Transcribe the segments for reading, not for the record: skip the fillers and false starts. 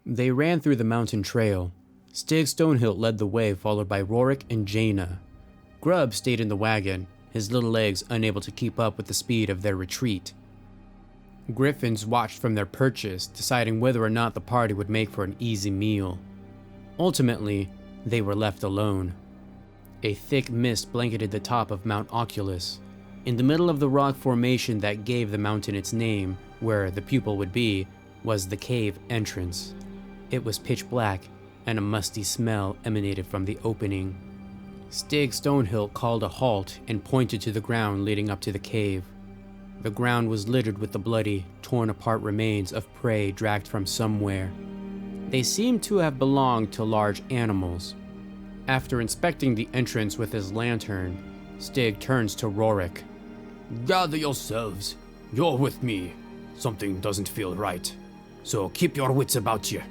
They ran through the mountain trail. Stig Stonehill led the way, followed by Rorik and Jaina. Grubb stayed in the wagon, his little legs unable to keep up with the speed of their retreat. Griffins watched from their perches, deciding whether or not the party would make for an easy meal. Ultimately, they were left alone. A thick mist blanketed the top of Mount Oculus. In the middle of the rock formation that gave the mountain its name, where the pupil would be, was the cave entrance. It was pitch black, and a musty smell emanated from the opening. Stig Stonehill called a halt and pointed to the ground leading up to the cave. The ground was littered with the bloody, torn apart remains of prey dragged from somewhere. They seemed to have belonged to large animals. After inspecting the entrance with his lantern, Stig turns to Rorik. Gather yourselves. You're with me. Something doesn't feel right. So keep your wits about you.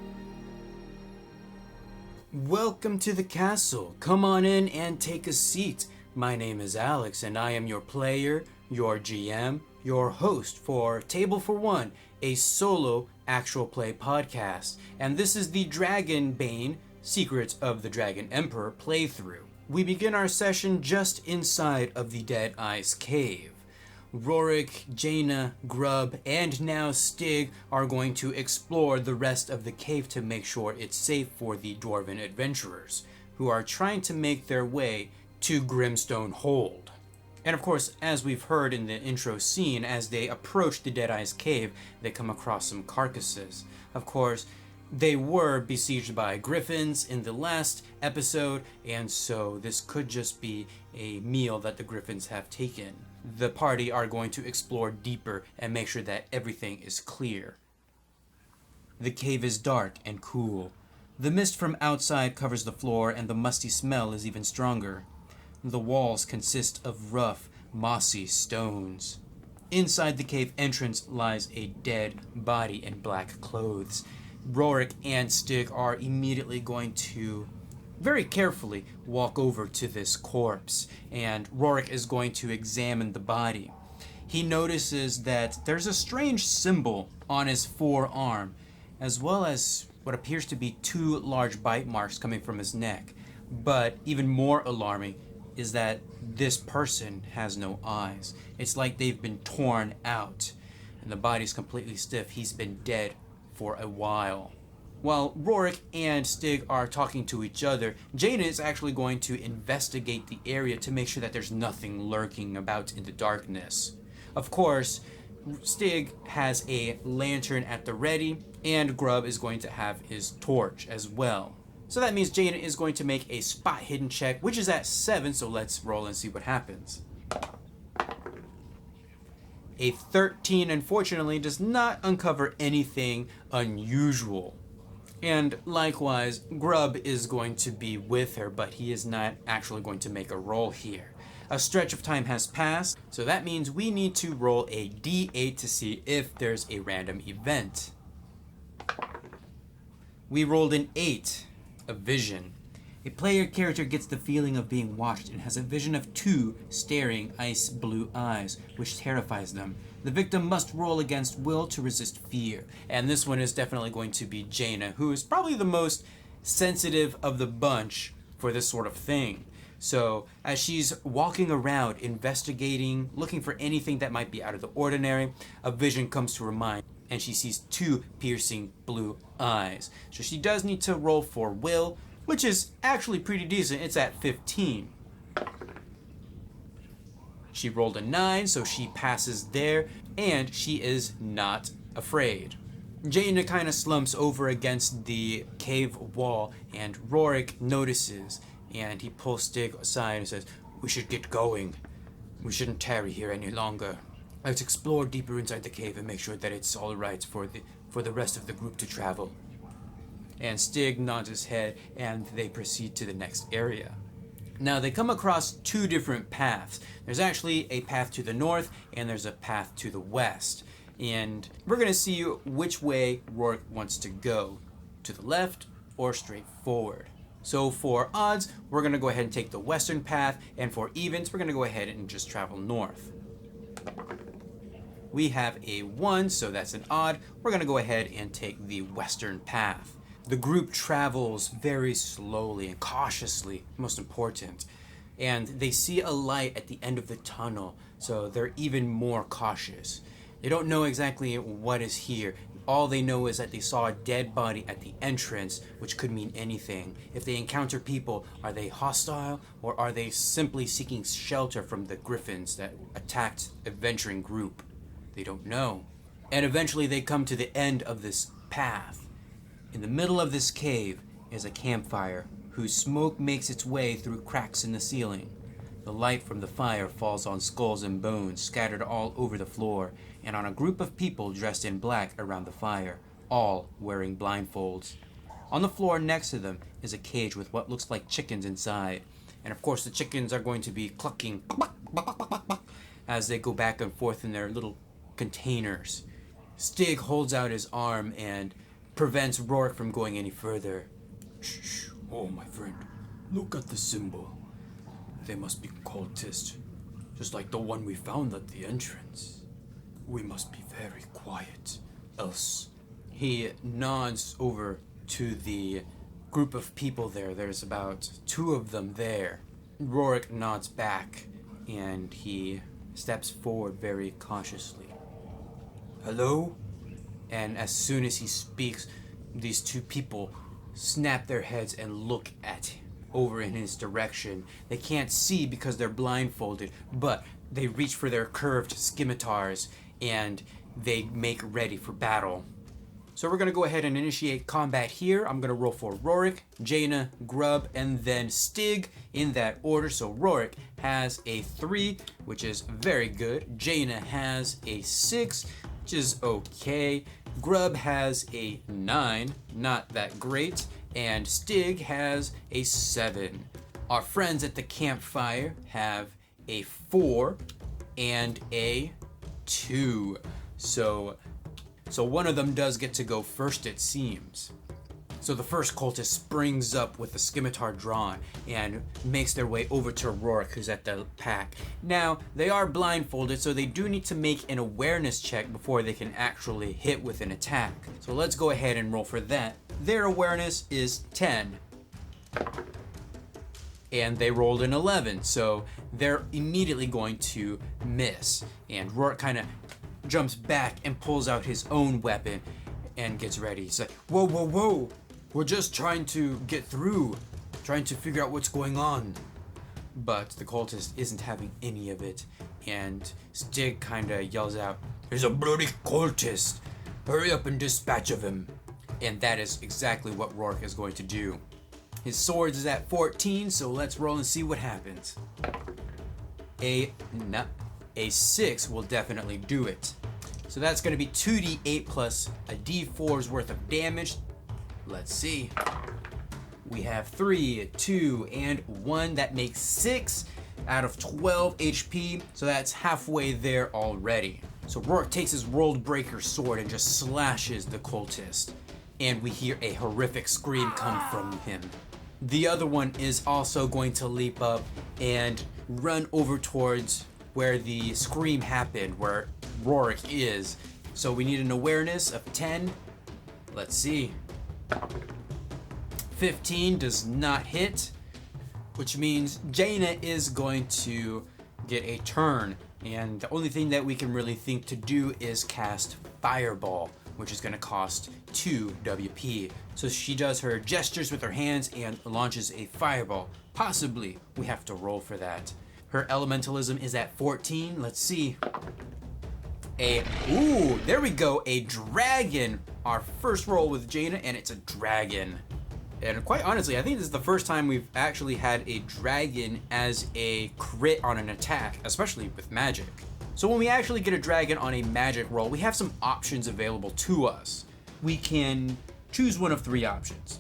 Welcome to the castle. Come on in and take a seat. My name is Alex, and I am your player, your GM, your host for Table for One, a solo actual play podcast. And this is the Dragonbane Secrets of the Dragon Emperor playthrough. We begin our session just inside of the Dead Eyes Cave. Rorik, Jaina, Grubb, and now Stig are going to explore the rest of the cave to make sure it's safe for the dwarven adventurers, who are trying to make their way to Grimstone Hold. And of course, as we've heard in the intro scene, as they approach the Dead Eyes Cave, they come across some carcasses. Of course, they were besieged by griffins in the last episode, and so this could just be a meal that the griffins have taken. The party are going to explore deeper and make sure that everything is clear. The cave is dark and cool. The mist from outside covers the floor, and the musty smell is even stronger. The walls consist of rough, mossy stones. Inside the cave entrance lies a dead body in black clothes. Rorik and Stig are immediately going to very carefully walk over to this corpse, and Rorik is going to examine the body. He notices that there's a strange symbol on his forearm, as well as what appears to be two large bite marks coming from his neck. But even more alarming is that this person has no eyes. It's like they've been torn out, and the body's completely stiff. He's been dead for a while. While Rorik and Stig are talking to each other, Jaina is actually going to investigate the area to make sure that there's nothing lurking about in the darkness. Of course, Stig has a lantern at the ready, and Grubb is going to have his torch as well. So that means Jaina is going to make a spot hidden check, which is at 7, so let's roll and see what happens. A 13, unfortunately, does not uncover anything unusual. And likewise, Grubb is going to be with her, but he is not actually going to make a roll here. A stretch of time has passed, so that means we need to roll a d8 to see if there's a random event. We rolled an 8, a vision. A player character gets the feeling of being watched and has a vision of two staring ice blue eyes, which terrifies them. The victim must roll against will to resist fear. And this one is definitely going to be Jaina, who is probably the most sensitive of the bunch for this sort of thing. So as she's walking around, investigating, looking for anything that might be out of the ordinary, a vision comes to her mind, and she sees two piercing blue eyes. So she does need to roll for will, which is actually pretty decent. It's at 15. She rolled a 9, so she passes there, and she is not afraid. Jaina kind of slumps over against the cave wall, and Rorik notices, and he pulls Stig aside and says, "We should get going. We shouldn't tarry here any longer. Let's explore deeper inside the cave and make sure that it's all right for the rest of the group to travel." And Stig nods his head, and they proceed to the next area. Now, they come across two different paths. There's actually a path to the north, and there's a path to the west. And we're going to see which way Rorik wants to go, to the left or straight forward. So for odds, we're going to go ahead and take the western path, and for evens, we're going to go ahead and just travel north. We have a 1, so that's an odd. We're going to go ahead and take the western path. The group travels very slowly and cautiously, most important, and they see a light at the end of the tunnel, so they're even more cautious. They don't know exactly what is here. All they know is that they saw a dead body at the entrance, which could mean anything. If they encounter people, are they hostile, or are they simply seeking shelter from the griffins that attacked a venturing group? They don't know. And eventually they come to the end of this path. In the middle of this cave is a campfire whose smoke makes its way through cracks in the ceiling. The light from the fire falls on skulls and bones scattered all over the floor, and on a group of people dressed in black around the fire, all wearing blindfolds. On the floor next to them is a cage with what looks like chickens inside, and of course the chickens are going to be clucking as they go back and forth in their little containers. Stig holds out his arm and prevents Rourke from going any further. Shh, oh my friend, look at the symbol. They must be cultists, just like the one we found at the entrance. We must be very quiet, else. He nods over to the group of people there. There's about 2 of them there. Rourke nods back, and he steps forward very cautiously. Hello? And as soon as he speaks, these 2 people snap their heads and look at him over in his direction. They can't see because they're blindfolded, but they reach for their curved scimitars and they make ready for battle. So we're going to go ahead and initiate combat here. I'm going to roll for Rorik, Jaina, Grub, and then Stig in that order. So Rorik has a 3, which is very good. Jaina has a 6, which is okay. Grub has a 9, not that great. And Stig has a 7. Our friends at the campfire have a 4 and a 2. So one of them does get to go first, it seems. So the first cultist springs up with the scimitar drawn and makes their way over to Rourke, who's at the pack. Now, they are blindfolded, so they do need to make an awareness check before they can actually hit with an attack. So let's go ahead and roll for that. Their awareness is 10. And they rolled an 11, so they're immediately going to miss. And Rourke kind of jumps back and pulls out his own weapon and gets ready. He's like, whoa, whoa, whoa. We're just trying to get through, trying to figure out what's going on. But the cultist isn't having any of it, and Stig kind of yells out, there's a bloody cultist. Hurry up and dispatch of him. And that is exactly what Rourke is going to do. His swords is at 14, so let's roll and see what happens. A 6 will definitely do it. So that's going to be 2d8 plus a d4's worth of damage. Let's see. We have 3, 2, and 1. That makes 6 out of 12 HP. So that's halfway there already. So Rourke takes his World Breaker sword and just slashes the cultist. And we hear a horrific scream come from him. The other one is also going to leap up and run over towards where the scream happened, where Rourke is. So we need an awareness of 10. Let's see. 15 does not hit, which means Jaina is going to get a turn. And the only thing that we can really think to do is cast Fireball, which is going to cost 2 WP. So she does her gestures with her hands and launches a fireball. Possibly we have to roll for that. Her elementalism is at 14. Let's see. Ooh, there we go. A dragon. Our first roll with Jaina, and it's a dragon. And quite honestly, I think this is the first time we've actually had a dragon as a crit on an attack, especially with magic. So when we actually get a dragon on a magic roll, we have some options available to us. We can choose one of 3 options.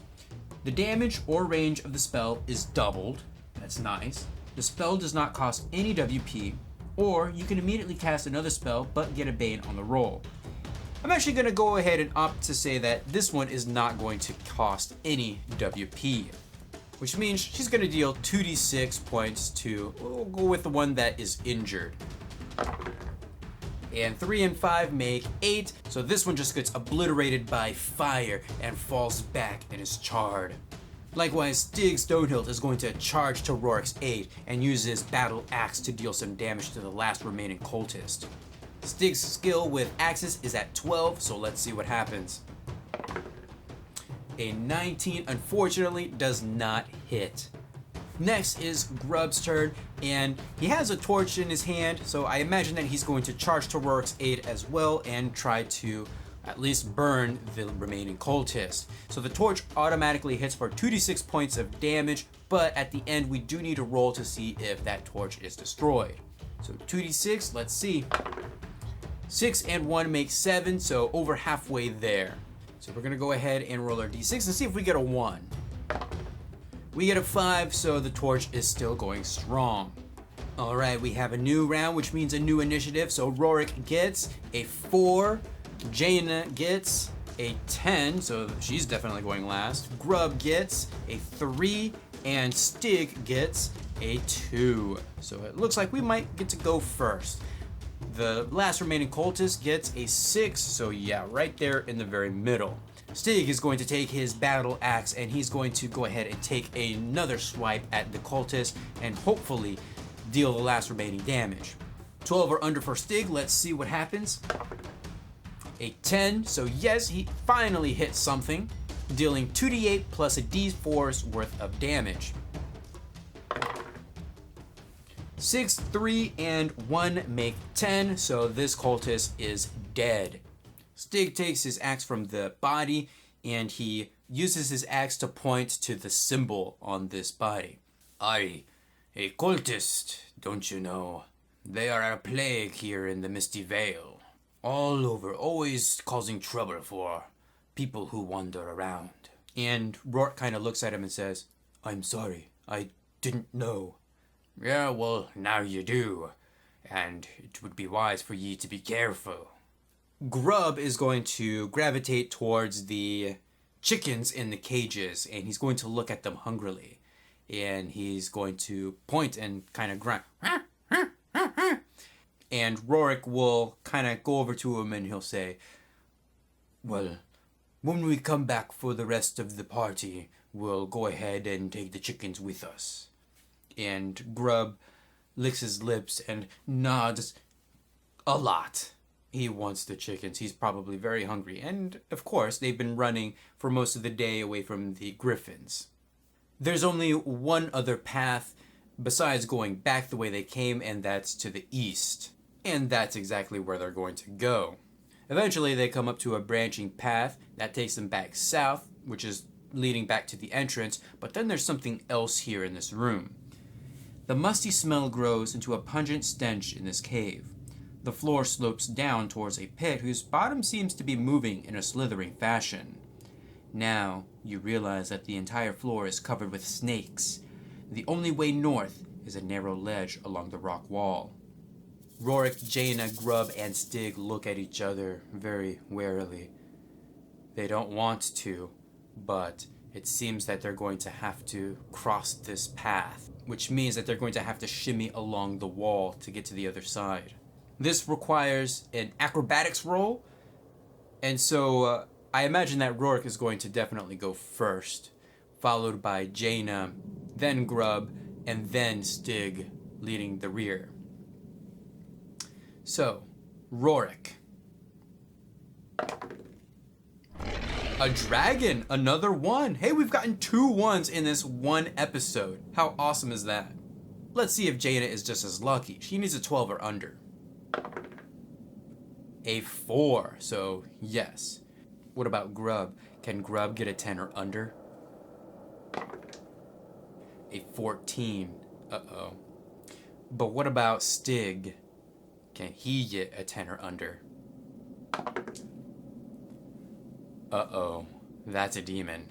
The damage or range of the spell is doubled. That's nice. The spell does not cost any WP, or you can immediately cast another spell but get a bane on the roll. I'm actually going to go ahead and opt to say that this one is not going to cost any WP, which means she's going to deal 2d6 points to, we'll go with the one that is injured. And 3 and 5 make 8, so this one just gets obliterated by fire and falls back and is charred. Likewise, Stig Stonehill is going to charge to Rorik's aid and use his battle axe to deal some damage to the last remaining cultist. Stig's skill with axes is at 12, so let's see what happens. A 19 unfortunately does not hit. Next is Grub's turn, and he has a torch in his hand, so I imagine that he's going to charge to Rorik's aid as well and try to at least burn the remaining cultist. So the torch automatically hits for 2d6 points of damage, but at the end we do need to roll to see if that torch is destroyed. So 2d6, let's see. 6 and 1 makes 7, so over halfway there. So we're gonna go ahead and roll our d6 and see if we get a 1. We get a 5, so the torch is still going strong. Alright, we have a new round, which means a new initiative. So Rorik gets a 4, Jaina gets a 10, so she's definitely going last. Grub gets a 3, and Stig gets a 2. So it looks like we might get to go first. The last remaining cultist gets a 6, so yeah, right there in the very middle. Stig is going to take his battle axe and he's going to go ahead and take another swipe at the cultist and hopefully deal the last remaining damage. 12 or under for Stig, let's see what happens. A 10, so yes, he finally hit something, dealing 2d8 plus a d4's worth of damage. 6, 3, and 1 make 10, so this cultist is dead. Stig takes his axe from the body and he uses his axe to point to the symbol on this body. Aye, a cultist, don't you know? They are a plague here in the Misty Vale. All over, always causing trouble for people who wander around. And Rourke kind of looks at him and says, I'm sorry, I didn't know. Yeah, well, now you do, and it would be wise for ye to be careful. Grub is going to gravitate towards the chickens in the cages, and he's going to look at them hungrily. And he's going to point and kind of grunt. And Rorik will kind of go over to him and he'll say, well, when we come back for the rest of the party, we'll go ahead and take the chickens with us. And Grub licks his lips and nods a lot. He wants the chickens. He's probably very hungry. And, of course, they've been running for most of the day away from the griffins. There's only one other path besides going back the way they came, and that's to the east. And that's exactly where they're going to go. Eventually, they come up to a branching path that takes them back south, which is leading back to the entrance, but then there's something else here in this room. The musty smell grows into a pungent stench in this cave. The floor slopes down towards a pit whose bottom seems to be moving in a slithering fashion. Now, you realize that the entire floor is covered with snakes. The only way north is a narrow ledge along the rock wall. Rorik, Jaina, Grub, and Stig look at each other very warily. They don't want to, but it seems that they're going to have to cross this path, which means that they're going to have to shimmy along the wall to get to the other side. This requires an acrobatics roll, and so I imagine that Rorik is going to definitely go first, followed by Jaina, then Grub, and then Stig leading the rear. So, Rorik. A dragon, another one. Hey, we've gotten 2 1s in this one episode. How awesome is that? Let's see if Jaina is just as lucky. She needs a 12 or under. A 4, so yes. What about Grub? Can Grub get a 10 or under? A 14. Uh-oh. But what about Stig? Can he get a 10 or under? Uh-oh. That's a demon.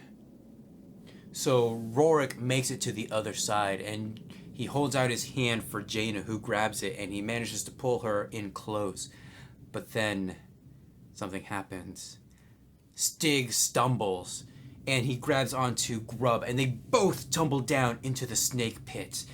So Rorik makes it to the other side, and he holds out his hand for Jaina, who grabs it, and he manages to pull her in close. But then something happens. Stig stumbles, and he grabs onto Grub, and they both tumble down into the snake pit.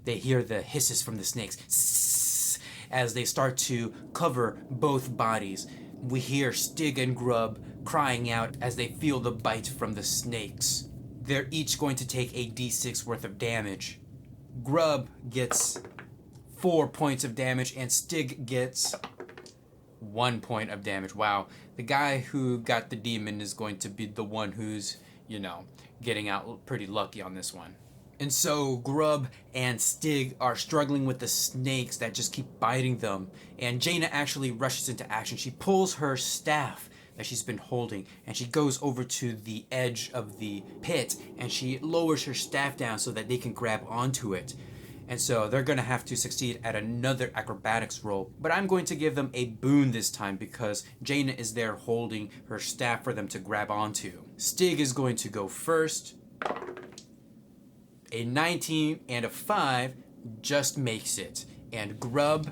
They hear the hisses from the snakes, as they start to cover both bodies. We hear Stig and Grub crying out as they feel the bite from the snakes. They're each going to take a d6 worth of damage. Grub gets 4 points of damage and Stig gets 1 point of damage. Wow, the guy who got the demon is going to be the one who's, getting out pretty lucky on this one. And so Grub and Stig are struggling with the snakes that just keep biting them. And Jaina actually rushes into action. She pulls her staff that she's been holding and she goes over to the edge of the pit and she lowers her staff down so that they can grab onto it. And so they're going to have to succeed at another acrobatics roll. But I'm going to give them a boon this time because Jaina is there holding her staff for them to grab onto. Stig is going to go first. A 19 and a 5 just makes it. And Grub,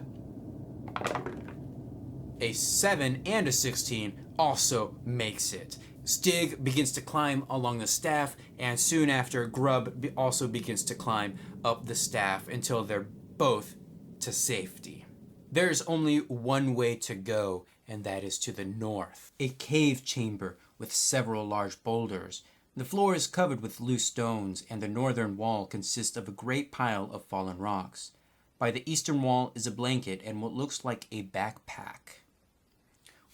a 7 and a 16 also makes it. Stig begins to climb along the staff, and soon after, Grub also begins to climb up the staff until they're both to safety. There's only one way to go, and that is to the north. A cave chamber with several large boulders. The floor is covered with loose stones, and the northern wall consists of a great pile of fallen rocks. By the eastern wall is a blanket and what looks like a backpack.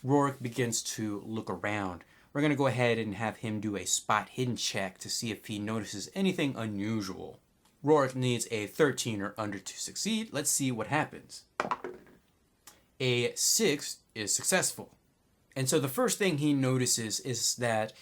Rorik begins to look around. We're going to go ahead and have him do a spot hidden check to see if he notices anything unusual. Rorik needs a 13 or under to succeed. Let's see what happens. A 6 is successful. And so the first thing he notices is that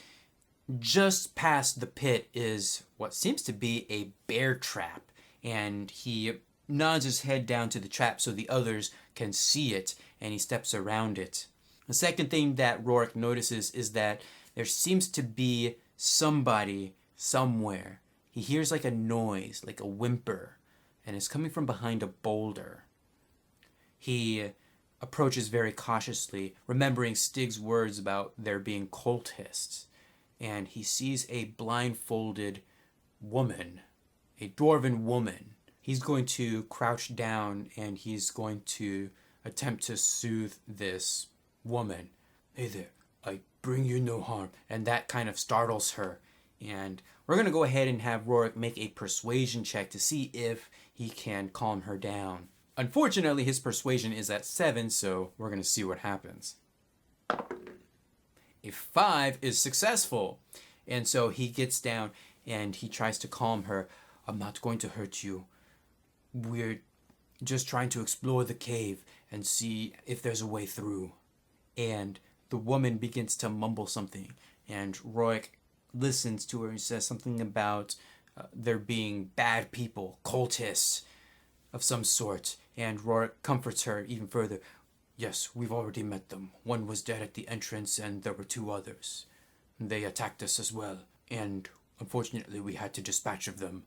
just past the pit is what seems to be a bear trap. And he nods his head down to the trap so the others can see it, and he steps around it. The second thing that Rorik notices is that there seems to be somebody somewhere. He hears like a noise, like a whimper, and it's coming from behind a boulder. He approaches very cautiously, remembering Stig's words about there being cultists, and he sees a blindfolded woman, a dwarven woman. He's going to crouch down and he's going to attempt to soothe this woman. Hey there, I bring you no harm. And that kind of startles her. And we're going to go ahead and have Rorik make a persuasion check to see if he can calm her down. Unfortunately, his persuasion is at 7, so we're going to see what happens. A 5 is successful. And so he gets down and he tries to calm her. I'm not going to hurt you. We're just trying to explore the cave and see if there's a way through. And the woman begins to mumble something, and Rorik listens to her and says something about there being bad people, cultists of some sort, and Rorik comforts her even further. Yes, we've already met them. One was dead at the entrance, and there were 2 others. They attacked us as well, and unfortunately we had to dispatch of them.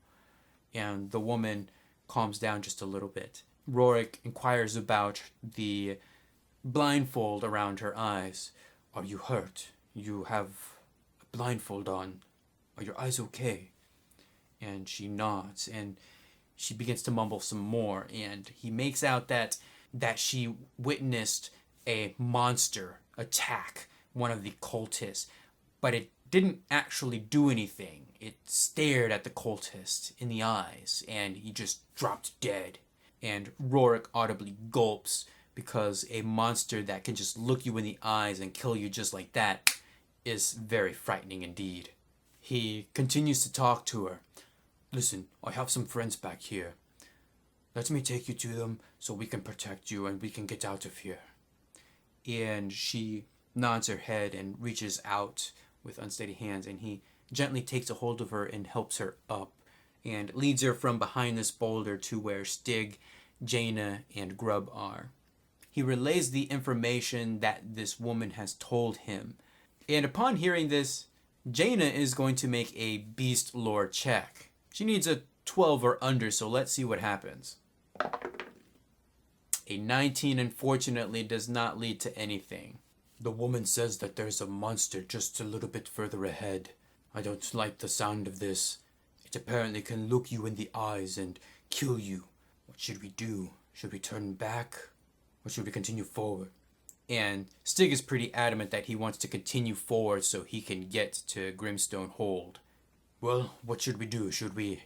And the woman calms down just a little bit. Rorik inquires about the blindfold around her eyes. Are you hurt? You have a blindfold on. Are your eyes okay? And she nods and she begins to mumble some more, and he makes out that she witnessed a monster attack one of the cultists, but it didn't actually do anything. It stared at the cultist in the eyes and he just dropped dead. And Rorik audibly gulps, because a monster that can just look you in the eyes and kill you just like that is very frightening indeed. He continues to talk to her. Listen, I have some friends back here. Let me take you to them so we can protect you and we can get out of here. And she nods her head and reaches out with unsteady hands, and he gently takes a hold of her and helps her up and leads her from behind this boulder to where Stig, Jaina, and Grub are. He relays the information that this woman has told him. And upon hearing this, Jaina is going to make a beast lore check. She needs a 12 or under, so let's see what happens. A 19, unfortunately, does not lead to anything. The woman says that there's a monster just a little bit further ahead. I don't like the sound of this. It apparently can look you in the eyes and kill you. What should we do? Should we turn back? or should we continue forward? And Stig is pretty adamant that he wants to continue forward so he can get to Grimstone Hold. Well, what should we do? Should we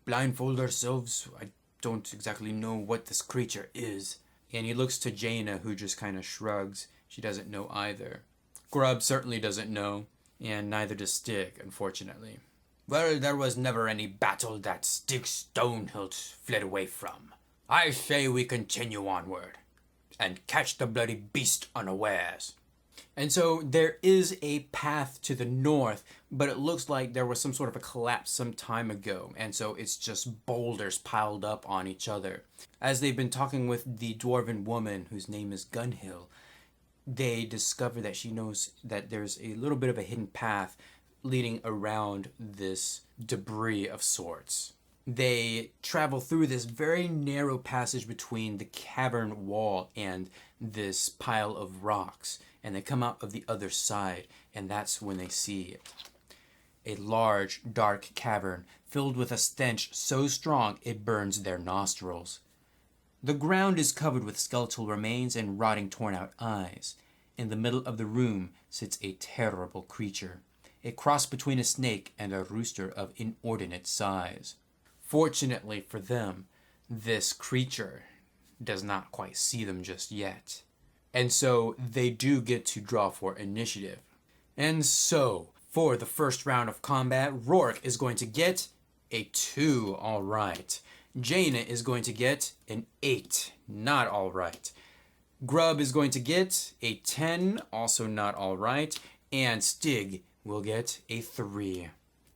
blindfold ourselves? I don't exactly know what this creature is. And he looks to Jaina, who just kind of shrugs. She doesn't know either. Grub certainly doesn't know, and neither does Stig, unfortunately. Well, there was never any battle that Stig Stonehilt fled away from. I say we continue onward and catch the bloody beast unawares. And so there is a path to the north, but it looks like there was some sort of a collapse some time ago, and so it's just boulders piled up on each other. As they've been talking with the dwarven woman, whose name is Gunhill, they discover that she knows that there's a little bit of a hidden path leading around this debris of sorts. They travel through this very narrow passage between the cavern wall and this pile of rocks, and they come out of the other side, and that's when they see it. A large, dark cavern filled with a stench so strong it burns their nostrils. The ground is covered with skeletal remains and rotting, torn-out eyes. In the middle of the room sits a terrible creature, a cross between a snake and a rooster of inordinate size. Fortunately for them, this creature does not quite see them just yet. And so they do get to draw for initiative. And so, for the first round of combat, Rourke is going to get a 2, all right. Jaina is going to get an 8, not all right. Grub is going to get a 10, also not all right. And Stig will get a 3.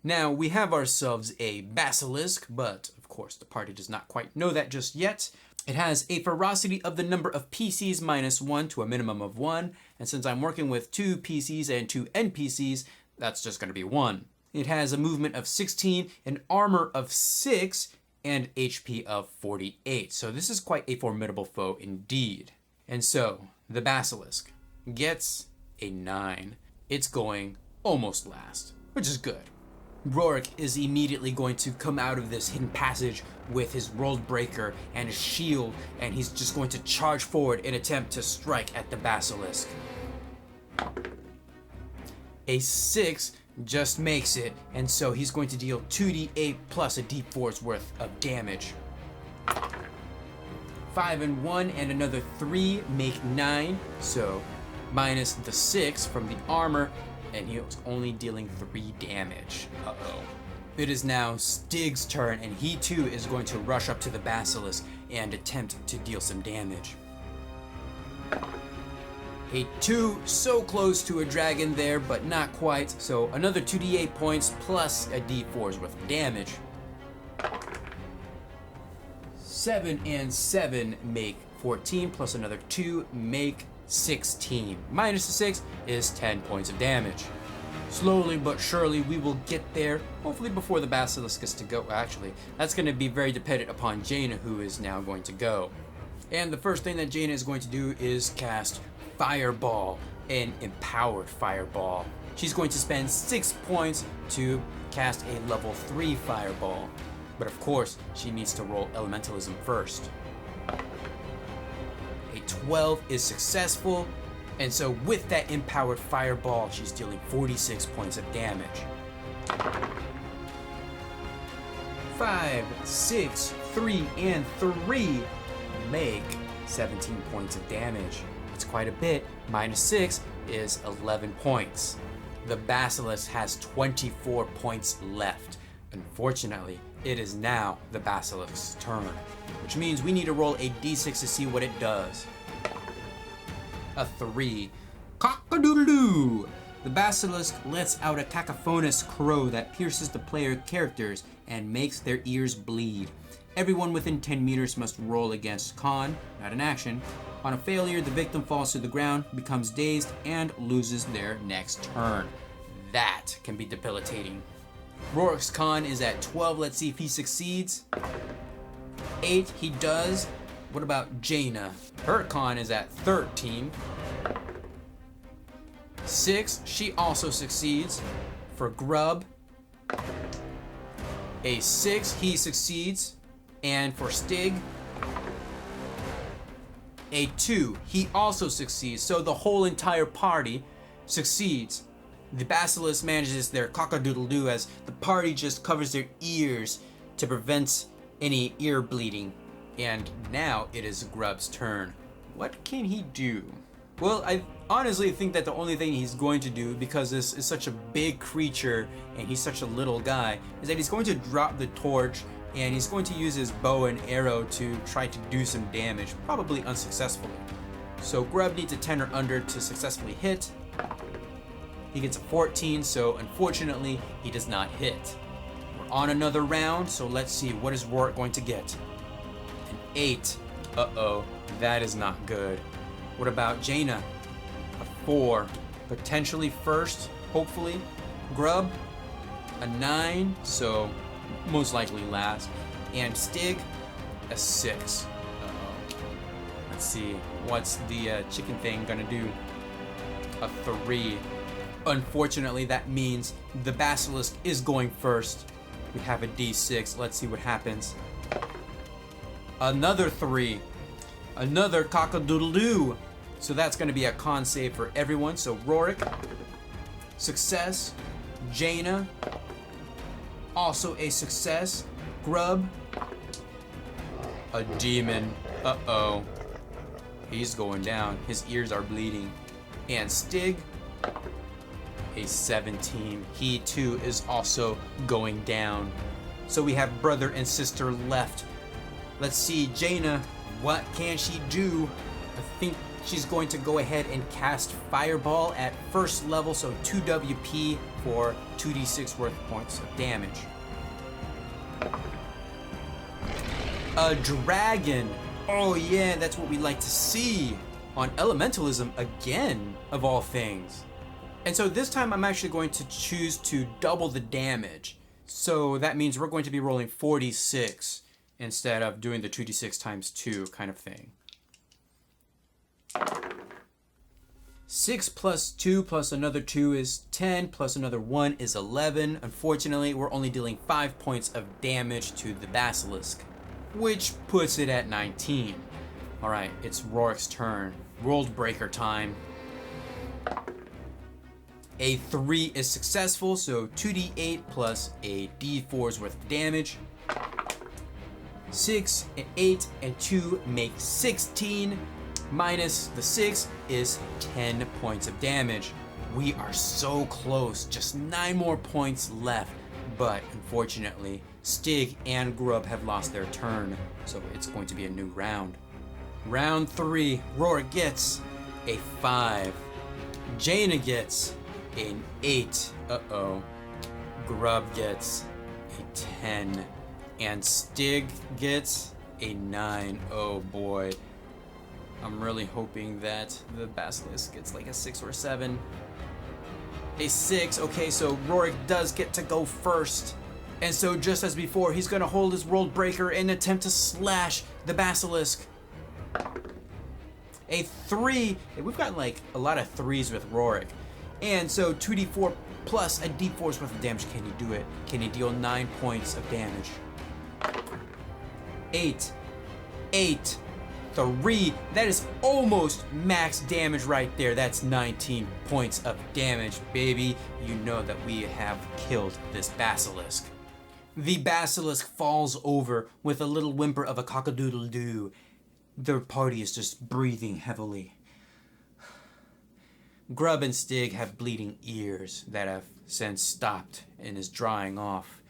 Now, we have ourselves a basilisk, but of course the party does not quite know that just yet. It has a ferocity of the number of PCs -1 to a minimum of 1, and since I'm working with 2 PCs and 2 NPCs, that's just going to be 1. It has a movement of 16, an armor of 6, and HP of 48. So this is quite a formidable foe indeed. And so, the basilisk gets a 9. It's going almost last, which is good. Rourke is immediately going to come out of this hidden passage with his world breaker and his shield, and he's just going to charge forward in attempt to strike at the basilisk. A 6 just makes it, and so he's going to deal 2d8 plus a d4's worth of damage. 5 and 1 and another 3 make 9, so minus the 6 from the armor, and he was only dealing 3 damage. Uh-oh. It is now Stig's turn, and he too is going to rush up to the basilisk and attempt to deal some damage. A 2, so close to a dragon there, but not quite, so another 2d8 points plus a d4's worth of damage. 7 and 7 make 14, plus another 2 make 16. Minus the 6 is 10 points of damage. Slowly but surely we will get there, hopefully before the basilisk gets to go. Actually, that's going to be very dependent upon Jaina, who is now going to go. And the first thing that Jaina is going to do is cast Fireball, an empowered Fireball. She's going to spend 6 points to cast a level 3 Fireball. But of course, she needs to roll Elementalism first. A 12 is successful, and so with that empowered Fireball, she's dealing 46 points of damage. 5, 6, 3, and 3 make 17 points of damage. It's quite a bit. Minus 6 is 11 points. The Basilisk has 24 points left. Unfortunately, it is now the Basilisk's turn, which means we need to roll a d6 to see what it does. A 3. Cock-a-doodle-doo! The Basilisk lets out a cacophonous crow that pierces the player characters and makes their ears bleed. Everyone within 10 meters must roll against con, not an action. On a failure, the victim falls to the ground, becomes dazed, and loses their next turn. That can be debilitating. Rourke's con is at 12. Let's see if he succeeds. 8, he does. What about Jaina? Her con is at 13. 6, she also succeeds. For Grub, a 6, he succeeds. And for Stig, A 2, he also succeeds. So the whole entire party succeeds. The basilisk manages their cock-a-doodle-doo as the party just covers their ears to prevent any ear bleeding. And now it is Grub's turn. What can he do? Well, I honestly think that the only thing he's going to do, because this is such a big creature and he's such a little guy, is that he's going to drop the torch and he's going to use his bow and arrow to try to do some damage, probably unsuccessfully. So Grub needs a 10 or under to successfully hit. He gets a 14, so unfortunately he does not hit. We're on another round, so let's see, what is Rourke going to get? An 8. Uh-oh, that is not good. What about Jaina? A 4. Potentially first, hopefully. Grub? A 9, so most likely last. And Stig? A 6. Uh-oh. Let's see, what's the chicken thing gonna do? A 3. Unfortunately, that means the basilisk is going first. We have a D6. Let's see what happens. Another 3. Another cock-a-doodle-doo. So that's going to be a con save for everyone. So Rorik, success. Jaina, also a success. Grub, a demon. Uh-oh. He's going down. His ears are bleeding. And Stig, a 17. He too is also going down. So we have brother and sister left. Let's see, Jaina, what can she do? I think she's going to go ahead and cast Fireball at first level, so 2 WP for 2d6 worth of points of damage. A dragon! Oh yeah, that's what we like to see on Elementalism again, of all things. And so this time I'm actually going to choose to double the damage. So that means we're going to be rolling 4d6 instead of doing the 2d6 times 2 kind of thing. 6 plus 2 plus another 2 is 10, plus another 1 is 11. Unfortunately, we're only dealing 5 points of damage to the basilisk, which puts it at 19. Alright, it's Rorik's turn. World Breaker time. A 3 is successful, so 2d8 plus a d4's worth of damage. 6 and 8 and 2 make 16. Minus the 6 is 10 points of damage. We are so close, just 9 more points left. But unfortunately, Stig and Grub have lost their turn, so it's going to be a new round. Round 3, Rorik gets a 5. Jaina gets an 8. Uh-oh. Grub gets a 10. And Stig gets a 9. Oh boy. I'm really hoping that the basilisk gets like a 6 or a 7. A 6. Okay, so Rorik does get to go first. And so just as before, he's going to hold his World Breaker and attempt to slash the basilisk. A 3. We've got like a lot of 3s with Rorik. And so 2d4 plus a d4's worth of damage. Can he do it? Can he deal 9 points of damage? 8. 8. 3. That is almost max damage right there. That's 19 points of damage, baby. You know that we have killed this basilisk. The basilisk falls over with a little whimper of a cock-a-doodle-doo. The party is just breathing heavily. Grub and Stig have bleeding ears that have since stopped and is drying off.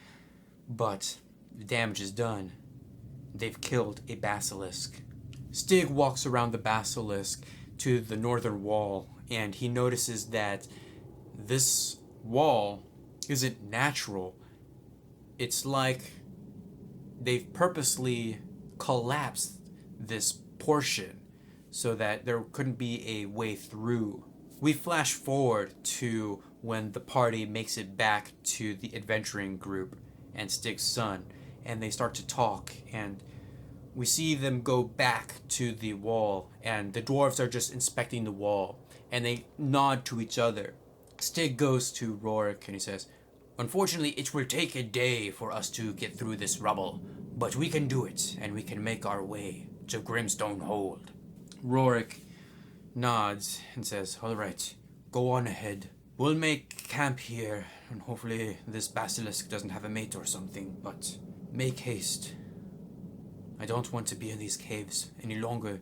But the damage is done. They've killed a basilisk. Stig walks around the basilisk to the northern wall, and he notices that this wall isn't natural. It's like they've purposely collapsed this portion so that there couldn't be a way through. We flash forward to when the party makes it back to the adventuring group and Stig's son, and they start to talk, and we see them go back to the wall, and the dwarves are just inspecting the wall, and they nod to each other. Stig goes to Rorik and he says, "Unfortunately, it will take a day for us to get through this rubble, but we can do it, and we can make our way to Grimstone Hold." Rorik nods and says, "All right, go on ahead. We'll make camp here, and hopefully this basilisk doesn't have a mate or something, but make haste. I don't want to be in these caves any longer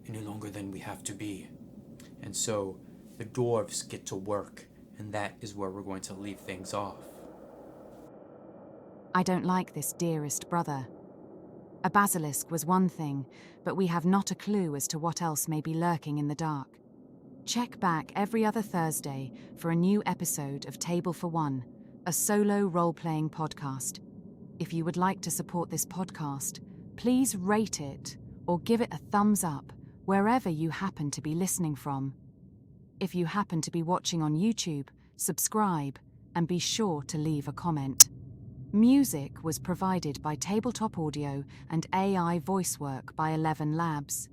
than we have to be." And so the dwarves get to work, and that is where we're going to leave things off. I don't like this, dearest brother. A basilisk was one thing, but we have not a clue as to what else may be lurking in the dark. Check back every other Thursday for a new episode of Table for One, a solo role-playing podcast. If you would like to support this podcast, please rate it or give it a thumbs up wherever you happen to be listening from. If you happen to be watching on YouTube, subscribe and be sure to leave a comment. Music was provided by Tabletop Audio and AI voice work by 11 Labs.